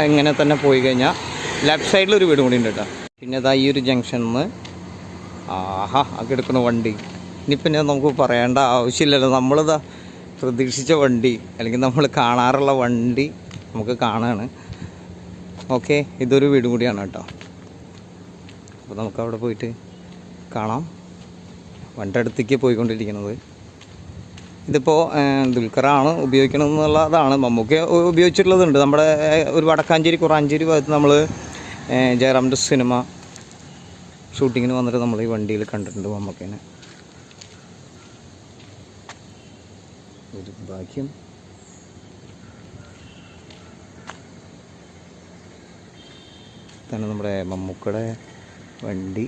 ഇങ്ങനെ തന്നെ പോയി കഴിഞ്ഞാൽ ലെഫ്റ്റ് സൈഡിലൊരു വീടും കൂടി ഉണ്ട് കേട്ടോ. പിന്നെ ഇതാ ഈ ഒരു ജംഗ്ഷനിൽ നിന്ന് ആഹാ ഒക്കെ എടുക്കുന്ന വണ്ടി. ഇനി പിന്നെ നമുക്ക് പറയേണ്ട ആവശ്യമില്ലല്ലോ, നമ്മളിതാ പ്രതീക്ഷിച്ച വണ്ടി അല്ലെങ്കിൽ നമ്മൾ കാണാറുള്ള വണ്ടി നമുക്ക് കാണാണ്. ഓക്കെ, ഇതൊരു വീടും കൂടിയാണ് കേട്ടോ. അപ്പോൾ നമുക്ക് അവിടെ പോയിട്ട് കാണാം. വണ്ടി അടുത്തേക്ക് പോയിക്കൊണ്ടിരിക്കുന്നത് ഇതിപ്പോൾ ദുൽഖറാണ് ഉപയോഗിക്കണമെന്നുള്ളതാണ്. മമ്മൂക്ക ഉപയോഗിച്ചിട്ടുള്ളതുണ്ട്. നമ്മുടെ ഒരു വടക്കാഞ്ചേരി കുറാഞ്ചേരി ഭാഗത്ത് നമ്മൾ ജയറാമിൻ്റെ സിനിമ ഷൂട്ടിങ്ങിന് വന്നിട്ട് നമ്മൾ ഈ വണ്ടിയിൽ കണ്ടിട്ടുണ്ട് മമ്മൂക്കേനെ. ഒരു ഭാഗ്യം. തന്നെ നമ്മുടെ മമ്മൂക്കയുടെ വണ്ടി